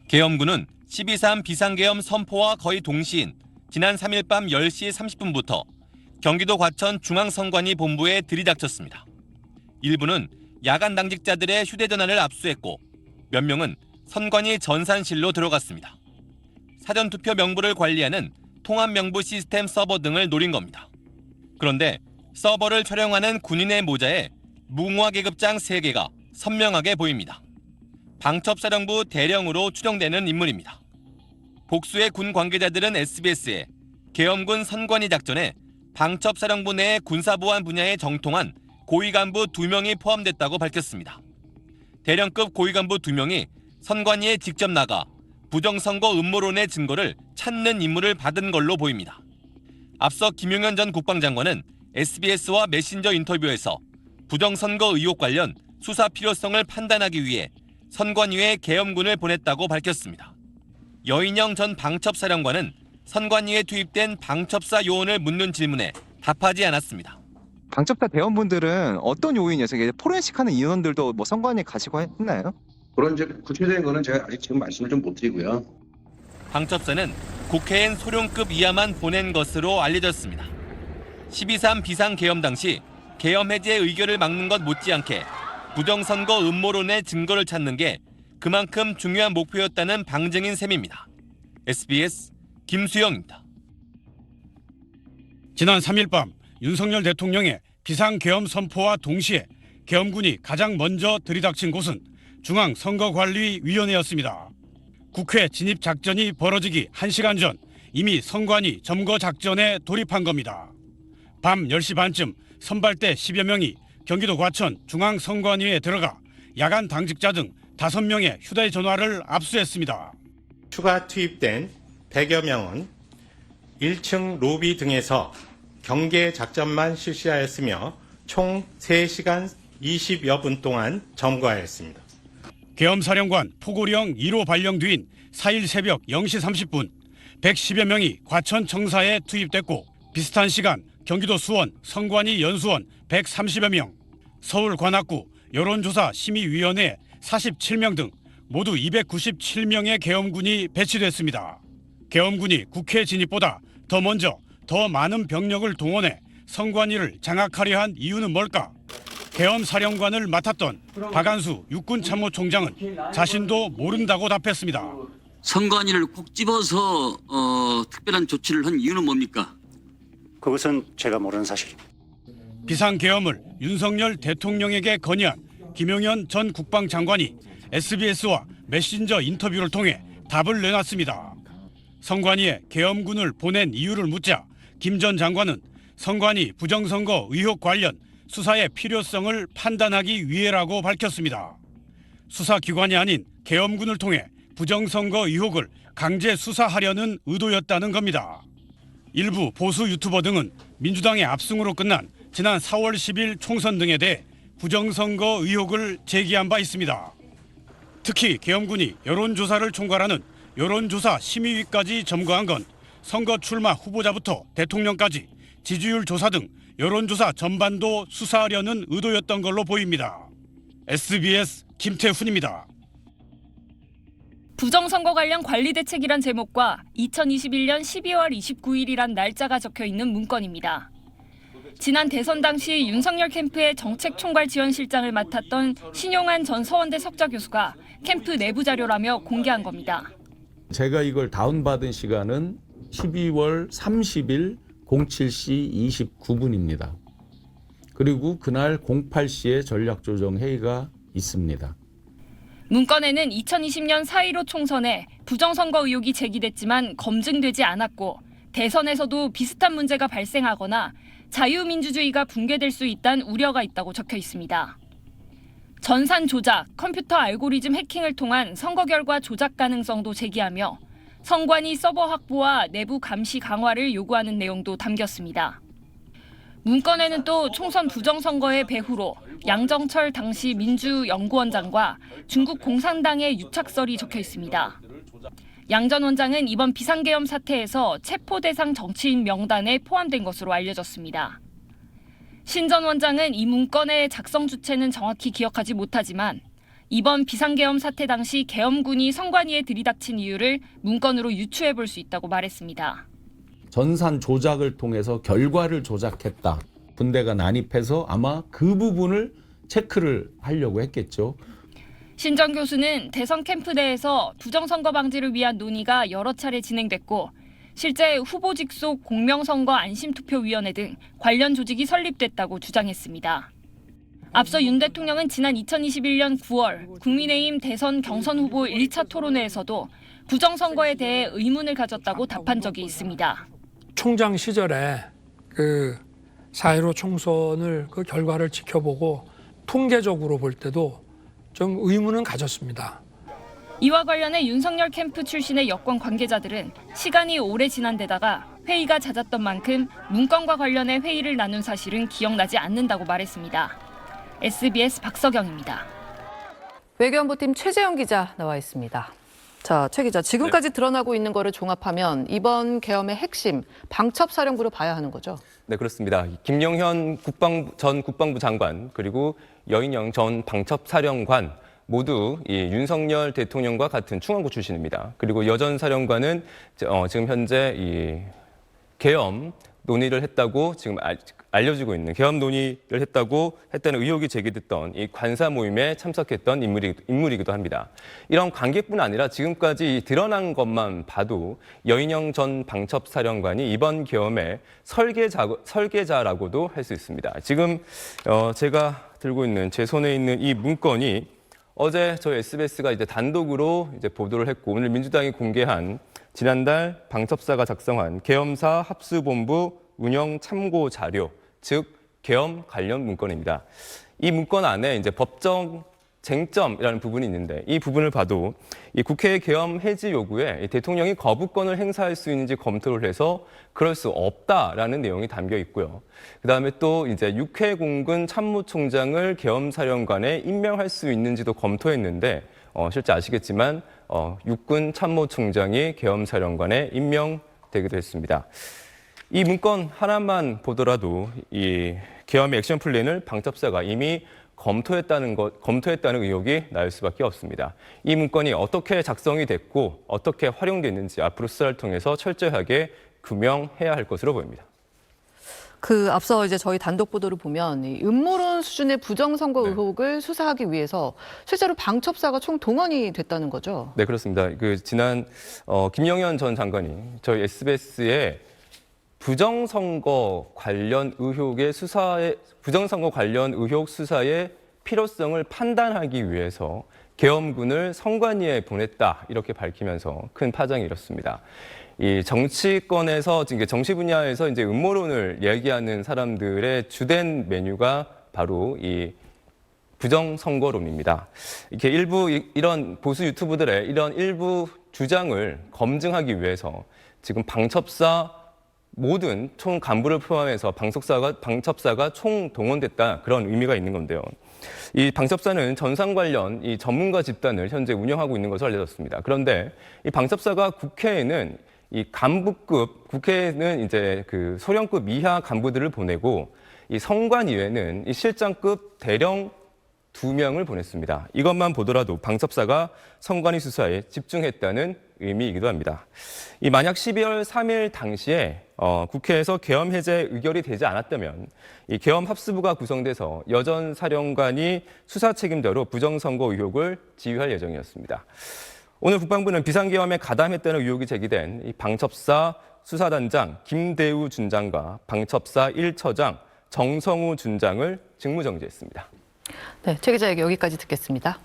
계엄군은 12.3 비상계엄 선포와 거의 동시인 지난 3일 밤 10시 30분부터 경기도 과천 중앙선관위 본부에 들이닥쳤습니다. 일부는 야간 당직자들의 휴대전화를 압수했고 몇 명은 선관위 전산실로 들어갔습니다. 사전투표 명부를 관리하는 통합명부 시스템 서버 등을 노린 겁니다. 그런데 서버를 촬영하는 군인의 모자에 무궁화계급장 3개가 선명하게 보입니다. 방첩사령부 대령으로 추정되는 인물입니다. 복수의 군 관계자들은 SBS에 계엄군 선관위 작전에 방첩사령부 내 군사보안 분야에 정통한 고위간부 2명이 포함됐다고 밝혔습니다. 대령급 고위간부 2명이 선관위에 직접 나가 부정선거 음모론의 증거를 찾는 임무를 받은 걸로 보입니다. 앞서 김용현 전 국방장관은 SBS와 메신저 인터뷰에서 부정선거 의혹 관련 수사 필요성을 판단하기 위해 선관위에 계엄군을 보냈다고 밝혔습니다. 여인영 전 방첩사령관은 선관위에 투입된 방첩사 요원을 묻는 질문에 답하지 않았습니다. 방첩사 대원분들은 어떤 요인이었어요? 포렌식하는 인원들도 뭐 선관위에 가시고 했나요? 그런 이제 구체적인 거는 제가 아직 지금 말씀을 좀 못 드리고요. 방첩사는 국회엔 소령급 이하만 보낸 것으로 알려졌습니다. 12.3 비상계엄 당시 계엄 해제 의결을 막는 것 못지않게 부정선거 음모론의 증거를 찾는 게 그만큼 중요한 목표였다는 방증인 셈입니다. SBS 김수영입니다. 지난 3일 밤 윤석열 대통령의 비상계엄 선포와 동시에 계엄군이 가장 먼저 들이닥친 곳은 중앙선거관리위원회였습니다. 국회 진입 작전이 벌어지기 1시간 전 이미 선관위 점거 작전에 돌입한 겁니다. 밤 10시 반쯤 선발대 10여 명이 경기도 과천 중앙선관위에 들어가 야간 당직자 등 5명의 휴대전화를 압수했습니다. 추가 투입된 100여 명은 1층 로비 등에서 경계 작전만 실시하였으며 총 3시간 20여 분 동안 점거하였습니다. 계엄사령관 포고령 1호 발령 뒤인 4일 새벽 0시 30분 110여 명이 과천 청사에 투입됐고 비슷한 시간 경기도 수원 선관위 연수원 130여 명, 서울 관악구 여론조사 심의위원회 47명 등 모두 297명의 계엄군이 배치됐습니다. 계엄군이 국회 진입보다 더 먼저 더 많은 병력을 동원해 선관위를 장악하려 한 이유는 뭘까? 계엄사령관을 맡았던 박안수 육군참모총장은 자신도 모른다고 답했습니다. 선관위를 꼭 집어서 특별한 조치를 한 이유는 뭡니까? 그것은 제가 모르는 사실입니다. 비상계엄을 윤석열 대통령에게 건의한 김용현 전 국방장관이 SBS와 메신저 인터뷰를 통해 답을 내놨습니다. 선관위에 계엄군을 보낸 이유를 묻자 김 전 장관은 선관위 부정선거 의혹 관련 수사의 필요성을 판단하기 위해라고 밝혔습니다. 수사기관이 아닌 계엄군을 통해 부정선거 의혹을 강제 수사하려는 의도였다는 겁니다. 일부 보수 유튜버 등은 민주당의 압승으로 끝난 지난 4월 10일 총선 등에 대해 부정선거 의혹을 제기한 바 있습니다. 특히 계엄군이 여론조사를 총괄하는 여론조사 심의위까지 점거한 건 선거 출마 후보자부터 대통령까지 지지율 조사 등 여론조사 전반도 수사하려는 의도였던 걸로 보입니다. SBS 김태훈입니다. 부정선거 관련 관리대책이란 제목과 2021년 12월 29일이란 날짜가 적혀있는 문건입니다. 지난 대선 당시 윤석열 캠프의 정책총괄지원실장을 맡았던 신용한 전 서원대 석좌 교수가 캠프 내부 자료라며 공개한 겁니다. 제가 이걸 다운받은 시간은 12월 30일 07시 29분입니다. 그리고 그날 08시에 전략조정회의가 있습니다. 문건에는 2020년 4.15 총선에 부정선거 의혹이 제기됐지만 검증되지 않았고 대선에서도 비슷한 문제가 발생하거나 자유민주주의가 붕괴될 수 있다는 우려가 있다고 적혀 있습니다. 전산 조작, 컴퓨터 알고리즘 해킹을 통한 선거 결과 조작 가능성도 제기하며 선관위 서버 확보와 내부 감시 강화를 요구하는 내용도 담겼습니다. 문건에는 또 총선 부정선거의 배후로 양정철 당시 민주연구원장과 중국 공산당의 유착설이 적혀 있습니다. 양 전 원장은 이번 비상계엄 사태에서 체포 대상 정치인 명단에 포함된 것으로 알려졌습니다. 신 전 원장은 이 문건의 작성 주체는 정확히 기억하지 못하지만 이번 비상계엄 사태 당시 계엄군이 선관위에 들이닥친 이유를 문건으로 유추해 볼 수 있다고 말했습니다. 전산 조작을 통해서 결과를 조작했다. 군대가 난입해서 아마 그 부분을 체크를 하려고 했겠죠. 신정 교수는 대선 캠프 내에서 부정선거 방지를 위한 논의가 여러 차례 진행됐고 실제 후보직 속 공명선거 안심투표위원회 등 관련 조직이 설립됐다고 주장했습니다. 앞서 윤 대통령은 지난 2021년 9월 국민의힘 대선 경선 후보 1차 토론회에서도 부정선거에 대해 의문을 가졌다고 답한 적이 있습니다. 총장 시절에 그 4.15 총선을 그 결과를 지켜보고 통계적으로 볼 때도 좀 의문은 가졌습니다. 이와 관련해 윤석열 캠프 출신의 여권 관계자들은 시간이 오래 지난 데다가 회의가 잦았던 만큼 문건과 관련해 회의를 나눈 사실은 기억나지 않는다고 말했습니다. SBS 박서경입니다. 외교안보팀 최재영 기자 나와 있습니다. 자, 최 기자, 지금까지 드러나고 있는 거를 종합하면 이번 계엄의 핵심, 방첩사령부로 봐야 하는 거죠? 네, 그렇습니다. 김영현 전 국방부 장관 그리고 여인영 전 방첩사령관 모두 이 윤석열 대통령과 같은 충안고 출신입니다. 그리고 여 전 사령관은 지금 현재 이 계엄 논의를 했다고 지금 알려지고 있는 계엄 논의를 했다는 의혹이 제기됐던 이 관사 모임에 참석했던 인물이기도 합니다. 이런 관계뿐 아니라 지금까지 드러난 것만 봐도 여인영 전 방첩사령관이 이번 계엄의 설계자라고도 할 수 있습니다. 지금 제가 들고 있는 제 손에 있는 이 문건이 어제 저희 SBS가 이제 단독으로 이제 보도를 했고 오늘 민주당이 공개한 지난달 방첩사가 작성한 계엄사 합수본부 운영 참고 자료, 즉 계엄 관련 문건입니다. 이 문건 안에 이제 법정 쟁점이라는 부분이 있는데 이 부분을 봐도 이 국회의 계엄 해지 요구에 대통령이 거부권을 행사할 수 있는지 검토를 해서 그럴 수 없다라는 내용이 담겨 있고요. 그다음에 또 이제 육해공군 참모총장을 계엄사령관에 임명할 수 있는지도 검토했는데 실제 아시겠지만 육군 참모총장이 계엄사령관에 임명되기도 했습니다. 이 문건 하나만 보더라도 이 계엄의 액션 플랜을 방첩사가 이미 검토했다는 의혹이 나올 수밖에 없습니다. 이 문건이 어떻게 작성이 됐고 어떻게 활용됐는지 앞으로 수사를 통해서 철저하게 규명해야 할 것으로 보입니다. 앞서 이제 저희 단독 보도를 보면 이 음모론 수준의 부정선거 의혹을 수사하기 위해서 실제로 방첩사가 총 동원이 됐다는 거죠. 네, 그렇습니다. 지난 김영현 전 장관이 저희 SBS에 부정선거 관련 의혹 수사의 필요성을 판단하기 위해서 계엄군을 선관위에 보냈다 이렇게 밝히면서 큰 파장이 일었습니다. 이 정치권에서 정치 분야에서 이제 음모론을 얘기하는 사람들의 주된 메뉴가 바로 이 부정선거론입니다. 이렇게 이런 보수 유튜브들의 이런 일부 주장을 검증하기 위해서 지금 방첩사 모든 총 간부를 포함해서 방첩사가 총 동원됐다 그런 의미가 있는 건데요. 이 방첩사는 전산 관련 이 전문가 집단을 현재 운영하고 있는 것으로 알려졌습니다. 그런데 이 방첩사가 국회에는 이 국회에는 이제 그 소령급 이하 간부들을 보내고 이 선관위에는 이 실장급 대령 2명을 보냈습니다. 이것만 보더라도 방첩사가 선관위 수사에 집중했다는 의미이기도 합니다. 만약 12월 3일 당시에 국회에서 계엄 해제 의결이 되지 않았다면 이 계엄 합수부가 구성돼서 여 전 사령관이 수사 책임자로 부정선거 의혹을 지휘할 예정이었습니다. 오늘 국방부는 비상계엄에 가담했다는 의혹이 제기된 이 방첩사 수사단장 김대우 준장과 방첩사 1처장 정성우 준장을 직무정지했습니다. 네, 최 기자 얘기 여기까지 듣겠습니다.